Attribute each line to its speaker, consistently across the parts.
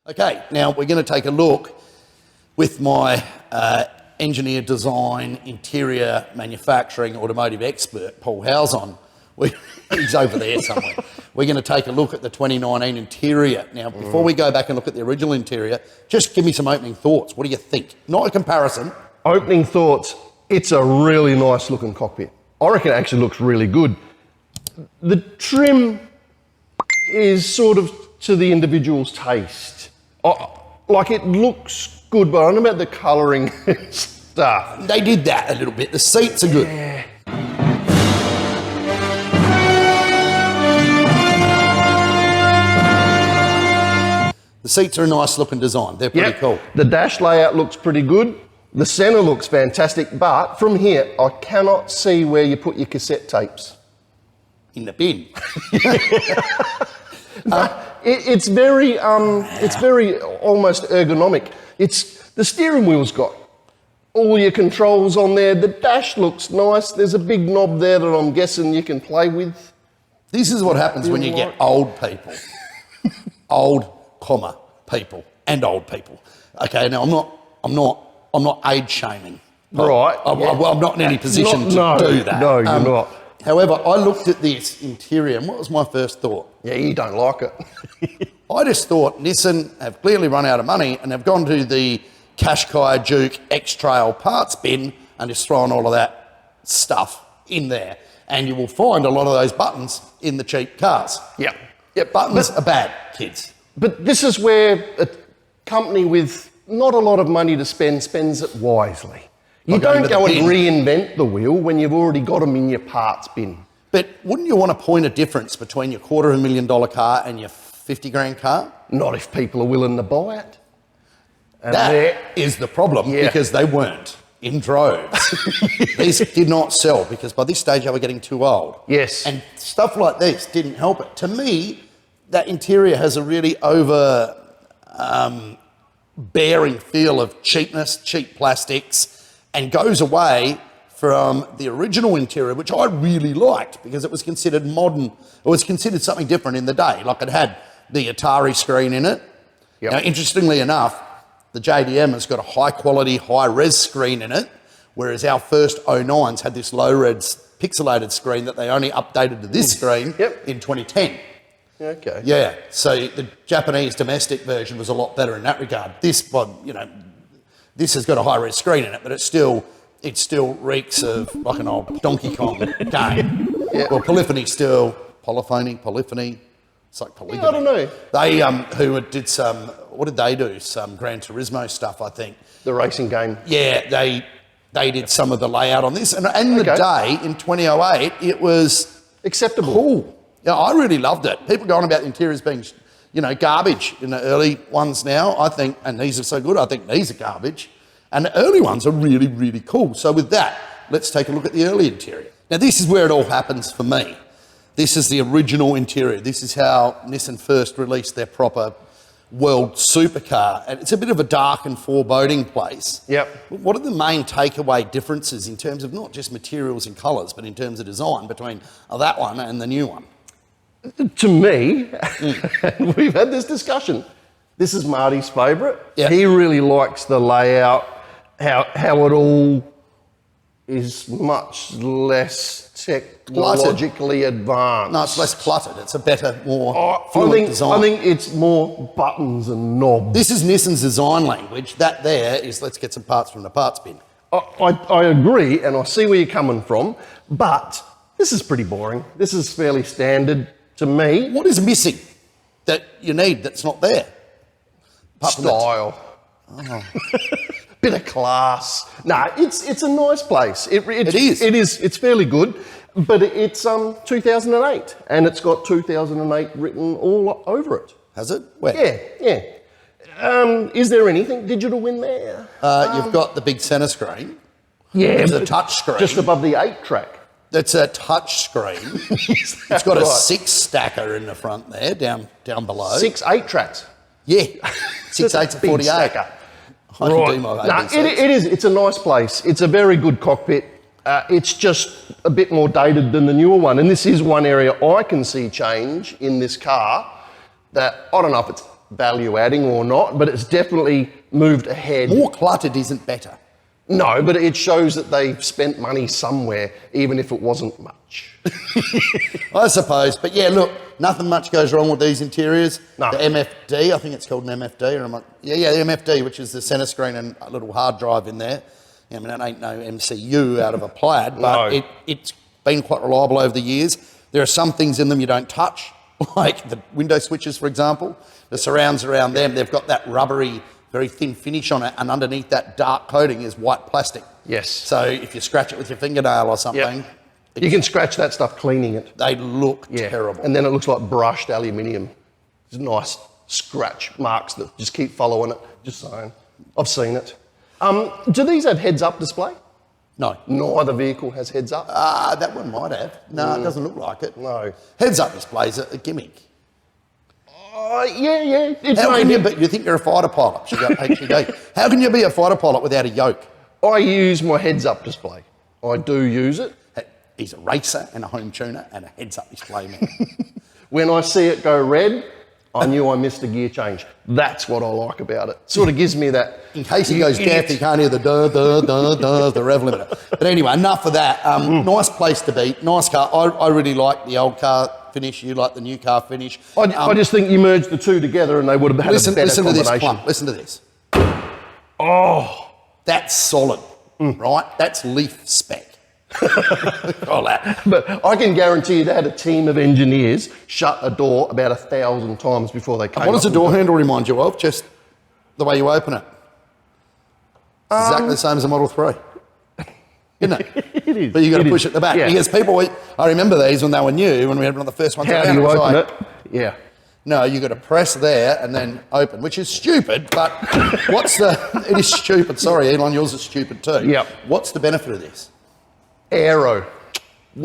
Speaker 1: Okay, now we're going to take a look with my engineer, design, interior, manufacturing, automotive expert, Paul Howes on. He's over there somewhere. We're going to take a look at the 2019 interior. Now, before we go back and look at the original interior, just give me some opening thoughts. What do you think? Not a comparison.
Speaker 2: Opening thoughts, it's a really nice looking cockpit. I reckon it actually looks really good. The trim is sort of to the individual's taste. Like, it looks good, but I don't know about the colouring stuff.
Speaker 1: They did that a little bit. The seats are good.
Speaker 2: Yeah.
Speaker 1: The seats are a nice looking design. They're pretty cool.
Speaker 2: The dash layout looks pretty good. The centre looks fantastic, but from here, I cannot see where you put your cassette tapes.
Speaker 1: In the bin.
Speaker 2: It's very almost ergonomic. The steering wheel's got all your controls on there. The dash looks nice. There's a big knob there that I'm guessing you can play with.
Speaker 1: This is what happens when you get old people. Old, people and old people. Okay, now I'm not age shaming.
Speaker 2: Right.
Speaker 1: I'm not in any position to do that.
Speaker 2: No, you're not.
Speaker 1: However, I looked at this interior and what was my first thought?
Speaker 2: Yeah, you don't like it.
Speaker 1: I just thought Nissan have clearly run out of money and have gone to the Qashqai Duke X-Trail parts bin and just thrown all of that stuff in there. And you will find a lot of those buttons in the cheap cars.
Speaker 2: Yep.
Speaker 1: Buttons are bad, kids.
Speaker 2: But this is where a company with not a lot of money to spend spends it wisely. You don't go and reinvent the wheel when you've already got them in your parts bin.
Speaker 1: But wouldn't you want to point a difference between your $250,000 car and your 50 grand car?
Speaker 2: Not if people are willing to buy it. And
Speaker 1: that is the problem, because they weren't in droves. These did not sell because by this stage they were getting too old.
Speaker 2: Yes.
Speaker 1: And stuff like this didn't help it. To me, that interior has a really bearing feel of cheapness, cheap plastics, and goes away from the original interior, which I really liked because it was considered modern. It was considered something different in the day. Like, it had the Atari screen in it. Yep. Now, interestingly enough, the JDM has got a high quality, high res screen in it, whereas our first 09s had this low res pixelated screen that they only updated to this screen in 2010.
Speaker 2: Okay.
Speaker 1: Yeah, so the Japanese domestic version was a lot better in that regard. This one, this has got a high-res screen in it, but it still reeks of like an old Donkey Kong game. Well, polyphony, it's like polygamy.
Speaker 2: I don't know.
Speaker 1: They did some, what did they do? Some Gran Turismo stuff, I think.
Speaker 2: The racing game.
Speaker 1: Yeah, they did some of the layout on this, and in the day, in 2008, it was
Speaker 2: acceptable.
Speaker 1: Cool. Yeah, I really loved it. People going about the interiors being, garbage in the early ones now, I think, and these are so good, I think these are garbage. And the early ones are really, really cool. So with that, let's take a look at the early interior. Now, this is where it all happens for me. This is the original interior. This is how Nissan first released their proper world supercar. And it's a bit of a dark and foreboding place.
Speaker 2: Yep.
Speaker 1: What are the main takeaway differences in terms of not just materials and colours, but in terms of design between that one and the new one?
Speaker 2: To me, we've had this discussion. This is Marty's favourite.
Speaker 1: Yep.
Speaker 2: He really likes the layout, how it all is much less technologically advanced.
Speaker 1: No, it's less cluttered. It's a better, more fluid design.
Speaker 2: I think it's more buttons and knobs.
Speaker 1: This is Nissan's design language. That there is, let's get some parts from the parts bin.
Speaker 2: I agree, and I see where you're coming from, but this is pretty boring. This is fairly standard to me.
Speaker 1: What is missing that you need that's not there?
Speaker 2: Style. Bit of class. Nah, it's a nice place. It is. It's fairly good, but it's 2008, and it's got 2008 written all over it.
Speaker 1: Has it? Where?
Speaker 2: Yeah. Is there anything digital in there?
Speaker 1: You've got the big centre screen.
Speaker 2: Yeah.
Speaker 1: It's a touch screen.
Speaker 2: Just above the 8-track.
Speaker 1: That's a touch screen. It's got a 6-stacker in the front there, down below.
Speaker 2: 6 8-tracks.
Speaker 1: Yeah. 6 8s of 48.
Speaker 2: Stacker.
Speaker 1: I can do my
Speaker 2: ABC. It is. It's a nice place. It's a very good cockpit. It's just a bit more dated than the newer one. And this is one area I can see change in this car that, I don't know if it's value adding or not, but it's definitely moved ahead.
Speaker 1: More cluttered isn't better.
Speaker 2: No, but it shows that they've spent money somewhere, even if it wasn't much.
Speaker 1: I suppose. But yeah, look, nothing much goes wrong with these interiors.
Speaker 2: No.
Speaker 1: The MFD, I think it's called an MFD. The MFD, which is the centre screen and a little hard drive in there. I mean, it ain't no MCU out of a plaid, but
Speaker 2: No.
Speaker 1: it's been quite reliable over the years. There are some things in them you don't touch, like the window switches, for example. The surrounds around them, they've got that rubbery, very thin finish on it, and underneath that dark coating is white plastic.
Speaker 2: Yes.
Speaker 1: So if you scratch it with your fingernail or something,
Speaker 2: You can scratch that stuff cleaning it.
Speaker 1: they look terrible.
Speaker 2: And then it looks like brushed aluminium. It's nice scratch marks that just keep following it. Just saying. I've seen it. Do these have heads-up display?
Speaker 1: No.
Speaker 2: Neither vehicle has heads-up.
Speaker 1: That one might have. No, it doesn't look like it.
Speaker 2: No.
Speaker 1: Heads-up displays are a gimmick.
Speaker 2: Yeah. It's
Speaker 1: How can
Speaker 2: mainly-
Speaker 1: you, but you think you're a fighter pilot? You got HUD. How can you be a fighter pilot without a yoke?
Speaker 2: I use my heads-up display. I do use it.
Speaker 1: He's a racer and a home tuner and a heads-up display man.
Speaker 2: When I see it go red, I knew I missed a gear change. That's what I like about it. Sort of gives me that...
Speaker 1: In case he goes deaf, he can't hear the the rev limiter. But anyway, enough of that. Nice place to be. Nice car. I really like the old car finish. You like the new car finish.
Speaker 2: I just think you merge the two together and they would have had a better
Speaker 1: listen to this,
Speaker 2: combination.
Speaker 1: Plum. Listen to this.
Speaker 2: Oh,
Speaker 1: That's solid, right? That's leaf spec. All that.
Speaker 2: but I can guarantee you they had a team of engineers shut a door about 1,000 times before they came.
Speaker 1: What does
Speaker 2: up
Speaker 1: the door
Speaker 2: with
Speaker 1: handle remind you of? Just the way you open it. Exactly the same as a Model 3. Isn't it?
Speaker 2: It is.
Speaker 1: But you got to
Speaker 2: It
Speaker 1: push
Speaker 2: is.
Speaker 1: it at the back.
Speaker 2: Yeah.
Speaker 1: Because people, I remember these when they were new, when we had one of the first ones
Speaker 2: How
Speaker 1: around.
Speaker 2: do you
Speaker 1: was
Speaker 2: open
Speaker 1: like,
Speaker 2: it? Yeah.
Speaker 1: No, you got to press there and then open, which is stupid, but it is stupid. Sorry, Elon, yours is stupid too.
Speaker 2: Yep.
Speaker 1: What's the benefit of this?
Speaker 2: Aero.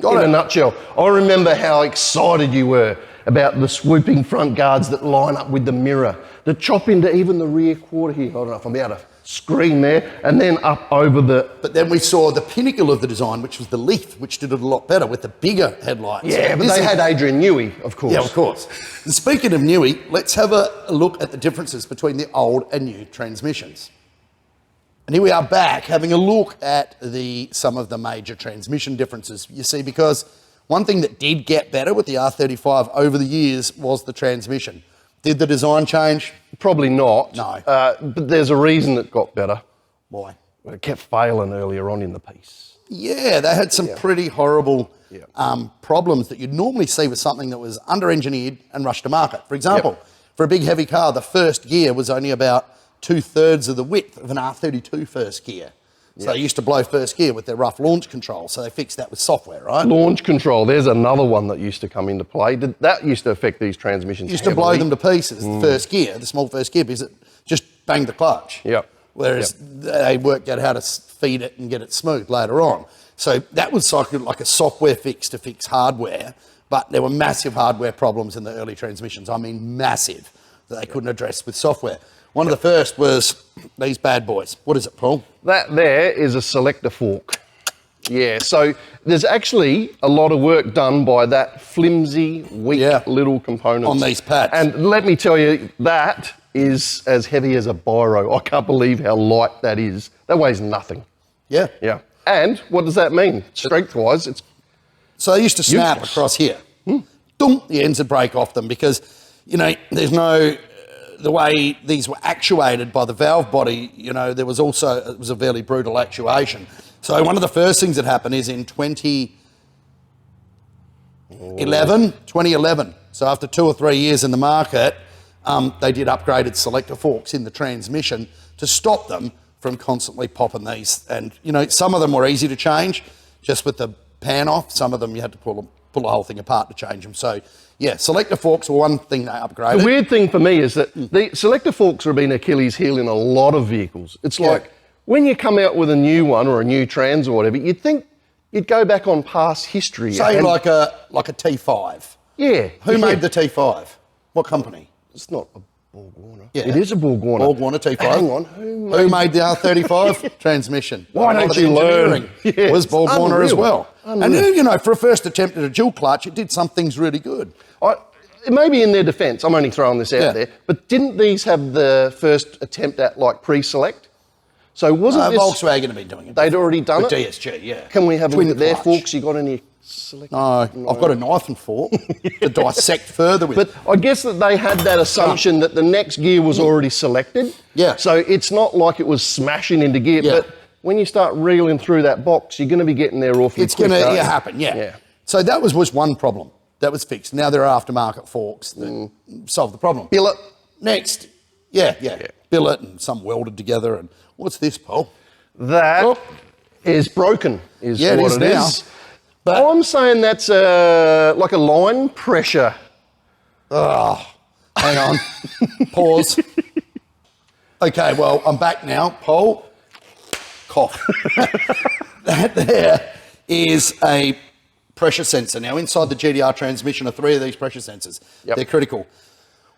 Speaker 1: Got
Speaker 2: in
Speaker 1: it.
Speaker 2: a nutshell. I remember how excited you were about the swooping front guards that line up with the mirror, that chop into even the rear quarter here. I don't know if I'm able to screen there, and then up over the...
Speaker 1: But then we saw the pinnacle of the design, which was the Leaf, which did it a lot better with the bigger headlights.
Speaker 2: Yeah, but
Speaker 1: This
Speaker 2: they
Speaker 1: is-
Speaker 2: had Adrian Newey, of course.
Speaker 1: Yeah, of course. And speaking of Newey, let's have a look at the differences between the old and new transmissions. And here we are back having a look at some of the major transmission differences. You see, because one thing that did get better with the R35 over the years was the transmission. Did the design change?
Speaker 2: Probably not.
Speaker 1: No.
Speaker 2: But there's a reason it got better.
Speaker 1: Why?
Speaker 2: It kept failing earlier on in the piece.
Speaker 1: Yeah, they had some pretty horrible problems that you'd normally see with something that was under-engineered and rushed to market. For example, for a big heavy car, the first gear was only about 2/3 of the width of an R32 first gear. So they used to blow first gear with their rough launch control. So they fixed that with software, right?
Speaker 2: Launch control, there's another one that used to come into play. That used to affect these transmissions
Speaker 1: Used to blow them to pieces, the first gear, the small first gear, because it just banged the clutch.
Speaker 2: Yep.
Speaker 1: Whereas they worked out how to feed it and get it smooth later on. So that was like a software fix to fix hardware, but there were massive hardware problems in the early transmissions. I mean, massive, that they couldn't address with software. One of the first was these bad boys. What is it, Paul?
Speaker 2: That there is a selector fork. Yeah, so there's actually a lot of work done by that flimsy, weak little component.
Speaker 1: On these pads.
Speaker 2: And let me tell you, that is as heavy as a biro. I can't believe how light that is. That weighs nothing.
Speaker 1: Yeah.
Speaker 2: Yeah. And what does that mean? Strength-wise, it's...
Speaker 1: So they used to snap
Speaker 2: Useless.
Speaker 1: across here. Dunk, the ends would break off them because, there's no... the way these were actuated by the valve body, it was a fairly brutal actuation. So one of the first things that happened is in 2011. So after 2 or 3 years in the market, they did upgraded selector forks in the transmission to stop them from constantly popping these. And, some of them were easy to change, just with the pan off. Some of them you had to pull the whole thing apart to change them. So, yeah, selector forks were one thing they upgraded.
Speaker 2: The weird thing for me is that the selector forks have been Achilles' heel in a lot of vehicles. It's like when you come out with a new one or a new trans or whatever, you'd think you'd go back on past history.
Speaker 1: Say
Speaker 2: and-
Speaker 1: like a T5.
Speaker 2: Yeah.
Speaker 1: Who made the T5? What company?
Speaker 2: It's not a Borg Warner.
Speaker 1: Yeah.
Speaker 2: It is a Borg Warner.
Speaker 1: Borg Warner T5.
Speaker 2: Hang on.
Speaker 1: Who made the R35 transmission?
Speaker 2: Why
Speaker 1: A lot
Speaker 2: don't
Speaker 1: of the
Speaker 2: you learn?
Speaker 1: engineering was Borg Warner as
Speaker 2: Unreal.
Speaker 1: well.
Speaker 2: Unreal.
Speaker 1: And for a first attempt at a dual clutch, it did some things really good.
Speaker 2: maybe in their defence, I'm only throwing this out there, but didn't these have the first attempt at like pre-select? So wasn't this...
Speaker 1: Volkswagen have been doing it.
Speaker 2: They'd already done
Speaker 1: with
Speaker 2: it?
Speaker 1: DSG, yeah.
Speaker 2: Can we have a
Speaker 1: Twin
Speaker 2: look at their
Speaker 1: clutch.
Speaker 2: forks? You got any select?
Speaker 1: No, I've got a knife and fork to dissect further with.
Speaker 2: But I guess that they had that assumption that the next gear was already selected.
Speaker 1: Yeah.
Speaker 2: So it's not like it was smashing into gear,
Speaker 1: Yeah.
Speaker 2: but when you start reeling through that box, you're going to be getting there awfully
Speaker 1: It's
Speaker 2: quick.
Speaker 1: going to
Speaker 2: aren't you?
Speaker 1: happen, yeah. So that was one problem. That was fixed. Now there are aftermarket forks that solve the problem.
Speaker 2: Billet.
Speaker 1: Next. Yeah. Billet and some welded together. And what's this, Paul?
Speaker 2: That is broken, is
Speaker 1: Yeah, it
Speaker 2: what
Speaker 1: is
Speaker 2: it
Speaker 1: now.
Speaker 2: is.
Speaker 1: But
Speaker 2: I'm saying that's like a line pressure.
Speaker 1: hang on. Pause. Okay, well, I'm back now. Paul, cough. That there is a pressure sensor. Now, inside the GTR transmission are 3 of these pressure sensors.
Speaker 2: Yep.
Speaker 1: They're critical.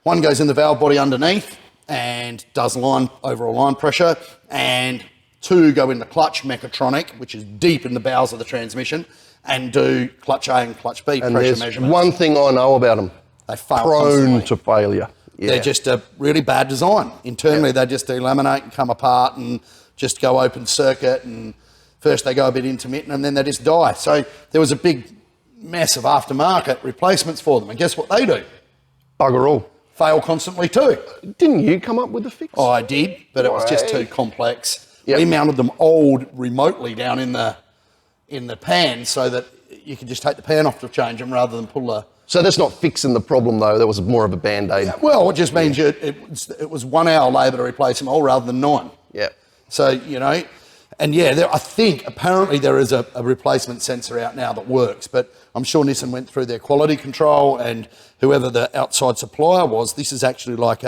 Speaker 1: One goes in the valve body underneath and does overall line pressure, and 2 go in the clutch mechatronic, which is deep in the bowels of the transmission, and do clutch A and clutch B
Speaker 2: And
Speaker 1: pressure
Speaker 2: there's
Speaker 1: measurements.
Speaker 2: one thing I know about them.
Speaker 1: They fail
Speaker 2: Prone
Speaker 1: constantly.
Speaker 2: to failure. Yeah.
Speaker 1: They're just a really bad design. Internally, they just delaminate and come apart and just go open circuit, and first they go a bit intermittent and then they just die. So there was a big mess of aftermarket replacements for them. And guess what they do?
Speaker 2: Bugger all.
Speaker 1: Fail constantly too.
Speaker 2: Didn't you come up with the fix?
Speaker 1: Oh, I did, but it was just
Speaker 2: Right.
Speaker 1: too complex.
Speaker 2: Yep.
Speaker 1: We mounted them old remotely down in the pan so that you could just take the pan off to change them rather than pull the...
Speaker 2: So that's not fixing the problem though. That was more of a band-aid.
Speaker 1: Well, it just means it was 1 hour labour to replace them all rather than 9.
Speaker 2: Yeah.
Speaker 1: So, and yeah, I think apparently there is a replacement sensor out now that works, but I'm sure Nissan went through their quality control, and whoever the outside supplier was, this is actually like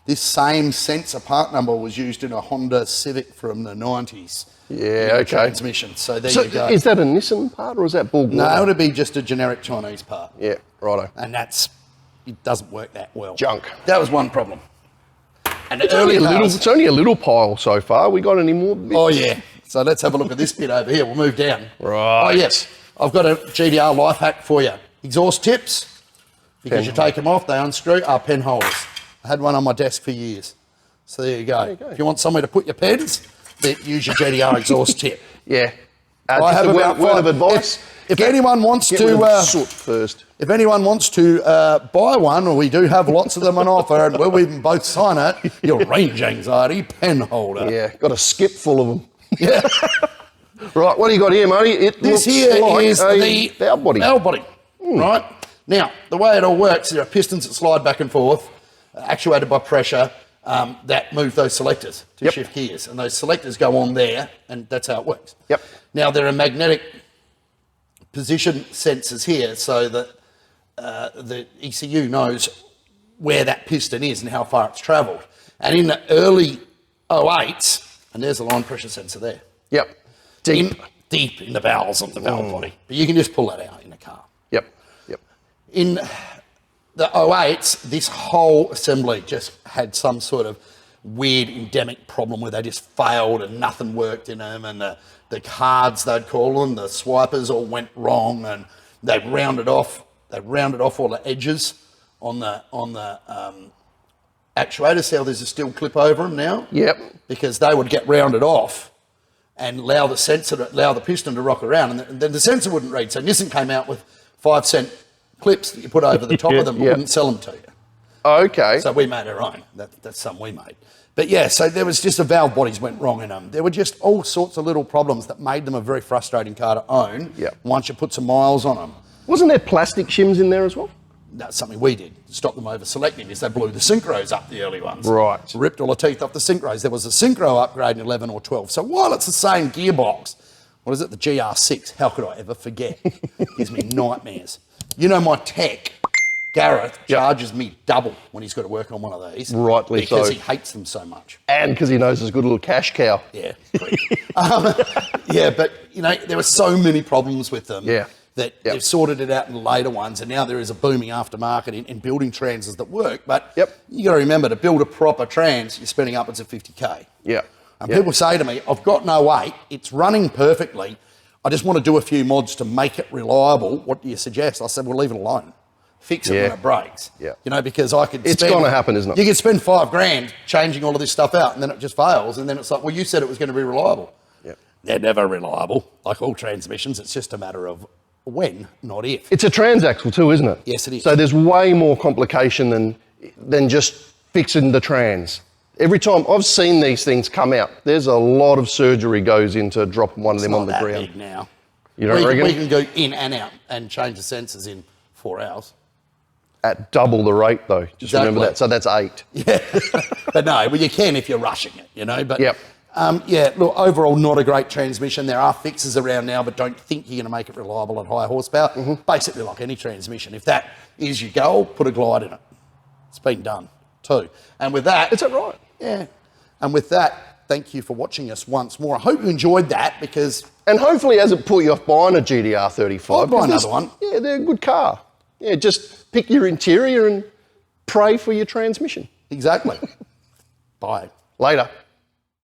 Speaker 1: this same sensor part number was used in a Honda Civic from the 90s.
Speaker 2: Yeah, okay.
Speaker 1: Transmission. So there
Speaker 2: So
Speaker 1: you go.
Speaker 2: is that a Nissan part or is that Borg?
Speaker 1: No, it'd be just a generic Chinese part.
Speaker 2: Yeah, righto.
Speaker 1: And it doesn't work that well.
Speaker 2: Junk.
Speaker 1: That was one problem. And
Speaker 2: It's
Speaker 1: the
Speaker 2: only,
Speaker 1: early cars,
Speaker 2: it's only a little pile so far. We got any more bits?
Speaker 1: oh yeah. So let's have a look at this bit over here. We'll move down.
Speaker 2: Right.
Speaker 1: Oh yes. I've got a GTR life hack for you. Exhaust tips, because you take them off, they unscrew, are pen holders. I had one on my desk for years. So there you go. If you want somewhere to put your pens, then use your GTR exhaust tip.
Speaker 2: Yeah.
Speaker 1: I
Speaker 2: Just
Speaker 1: have
Speaker 2: a
Speaker 1: about
Speaker 2: word of
Speaker 1: five-
Speaker 2: advice.
Speaker 1: If anyone wants
Speaker 2: Get rid of
Speaker 1: to,
Speaker 2: the soot first.
Speaker 1: if anyone wants to buy one, or we do have lots of them on offer, and we'll even both sign it, your range anxiety pen holder.
Speaker 2: Yeah, got a skip full of them.
Speaker 1: Yeah.
Speaker 2: Right, what do you got here, Marty? It
Speaker 1: This
Speaker 2: looks
Speaker 1: here
Speaker 2: like
Speaker 1: is
Speaker 2: a
Speaker 1: the
Speaker 2: valve body.
Speaker 1: valve body, right? Now, the way it all works, there are pistons that slide back and forth, actuated by pressure, that move those selectors to
Speaker 2: Yep.
Speaker 1: shift gears. And those selectors go on there, and that's how it works.
Speaker 2: Yep.
Speaker 1: Now, there are magnetic position sensors here, so that the ECU knows where that piston is and how far it's travelled. And in the early 08s, and there's a line pressure sensor there.
Speaker 2: Yep.
Speaker 1: Deep in the bowels of the valve body. But you can just pull that out in a car.
Speaker 2: Yep. Yep.
Speaker 1: In the 08s, this whole assembly just had some sort of weird endemic problem where they just failed and nothing worked in them, and the cards, they'd call them, the swipers all went wrong, and they rounded off all the edges on the actuator. See how there's a steel clip over them now?
Speaker 2: Yep.
Speaker 1: Because they would get rounded off and allow the piston to rock around, and then the sensor wouldn't read. So Nissan came out with 5-cent clips that you put over the top of them, but
Speaker 2: Yeah.
Speaker 1: wouldn't sell them to you.
Speaker 2: Okay.
Speaker 1: So we made our own. That's some we made. But yeah, so there was just the valve bodies went wrong in them. There were just all sorts of little problems that made them a very frustrating car to own.
Speaker 2: Yep.
Speaker 1: Once you put some miles on them.
Speaker 2: Wasn't there plastic shims in there as well?
Speaker 1: That's something we did to stop them over selecting, is they blew the synchros up, the early ones.
Speaker 2: Right.
Speaker 1: Ripped all the teeth off the synchros. There was a synchro upgrade in 11 or 12. So while it's the same gearbox, what is it, the GR6, how could I ever forget? Gives me nightmares. You know, my tech, Gareth, charges me double when he's got to work on one of these.
Speaker 2: Rightly
Speaker 1: because
Speaker 2: so.
Speaker 1: he hates them so much.
Speaker 2: And because he knows there's a good little cash cow.
Speaker 1: Yeah. Yeah, but, there were so many problems with them.
Speaker 2: Yeah.
Speaker 1: That
Speaker 2: Yep.
Speaker 1: they've sorted it out in later ones, and now there is a booming aftermarket in building transes that work. But
Speaker 2: Yep.
Speaker 1: you got to remember, to build a proper trans, you're spending upwards of 50K.
Speaker 2: Yeah.
Speaker 1: And
Speaker 2: Yep.
Speaker 1: people say to me, I've got no weight, it's running perfectly, I just want to do a few mods to make it reliable. What do you suggest? I said, well, leave it alone. fix it when it breaks.
Speaker 2: Yeah.
Speaker 1: You know, because I could
Speaker 2: It's going to happen, isn't it?
Speaker 1: You could spend $5,000 changing all of this stuff out and then it just fails. And then it's like, well, you said it was going to be reliable.
Speaker 2: Yep.
Speaker 1: They're never reliable. Like all transmissions, it's just a matter of when, not if.
Speaker 2: It's a transaxle too, isn't it?
Speaker 1: Yes, it is.
Speaker 2: So there's way more complication than just fixing the trans. Every time I've seen these things come out, there's a lot of surgery goes into dropping one of them on the ground.
Speaker 1: Big now.
Speaker 2: You don't reckon?
Speaker 1: We can go in and out and change the sensors in 4 hours.
Speaker 2: At double the rate though. Just remember that. So that's 8.
Speaker 1: Yeah. But no, well, you can if you're rushing it, you know. But
Speaker 2: yep.
Speaker 1: Yeah, look, overall, not a great transmission. There are fixes around now, but don't think you're going to make it reliable at high horsepower. Mm-hmm. Basically, like any transmission. If that is your goal, put a glide in it. It's been done too. And with that...
Speaker 2: Is that right?
Speaker 1: Yeah. And with that, thank you for watching us once more. I hope you enjoyed that because...
Speaker 2: And hopefully it hasn't put you off buying a GTR 35.
Speaker 1: I'll buy another one.
Speaker 2: Yeah, they're a good car. Yeah, just pick your interior and pray for your transmission.
Speaker 1: Exactly. Bye.
Speaker 2: Later.